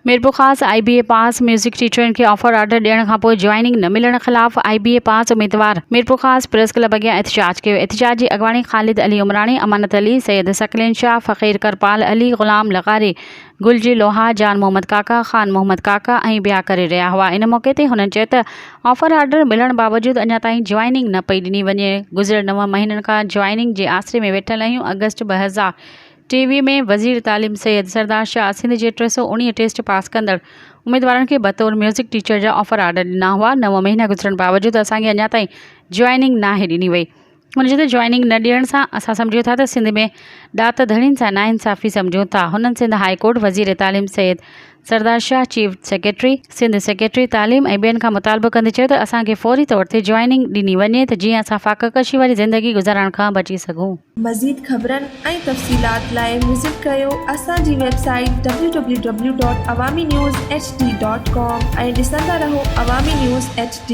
मीरपुर ख़ासि IBA पास music टीचरनि खे offer order ॾियण खां पोइ ज्वाइनिंग न मिलण ख़िलाफ़ IBA पास उम्मीदवार मीरपुर ख़ासि प्रेस क्लब अॻियां एहतिजाज कयो। एहतिजाज जी अॻवानी ख़ालिद अली उमराणी, अमानत अली, सैयद सकलेन शाह, फ़क़ीर करपाल अली, ग़ुलाम लग़ारी, गुलजी लोहा, जान मोहम्मद काका, ख़ान मोहम्मद काका ऐं ॿिया करे रहिया हुआ। इन मौक़े ते हुननि चयो त ऑफर ऑर्डर मिलण बावजूदि अञा ताईं ज्वाइनिंग न पई ॾिनी वञे। गुज़िरियल 9 महीननि खां ज्वाइनिंग जे आसिरे में वेठल आहियूं। अगस्त 2023 में वज़ीर तालीम सैयद सरदार शाह सिंध जे 319 टेस्ट पास कंदड़ उम्मीदवारनि खे बतौर म्यूज़िक टीचर जा ऑफर ऑर्डर ॾिना हुआ। 9 महीना गुज़रण बावजूदि असांखे अञा ताईं ज्वाइनिंग नाहे ॾिनी वई। हुन चयो त ज्वाइनिंग न ॾियण सां असां सम्झूं था त सिंध में ॾात धड़ियुनि सां नाइंसाफ़ी सम्झूं था। हुननि सिंध हाई कोर्ट, वज़ीर तालीम Syed Sardar Shah, chief secretary Sindh, secretary तालीम ऐं ॿियनि खां मुतालबो कंदे चयो त असांखे फ़ौरी तौर ते ज्वाइनिंग ॾिनी वञे त जीअं असां फ़ाक़कशी वारी ज़िंदगी गुज़ारण खां बची सघूं। मज़ीद ख़बरनि ऐं तफ़सीलात लाइ विज़िट कयो असांजी वेबसाइट www.awamiNewsHD.com ऐं ॾिसंदा रहो अवामी न्यूज़ HD।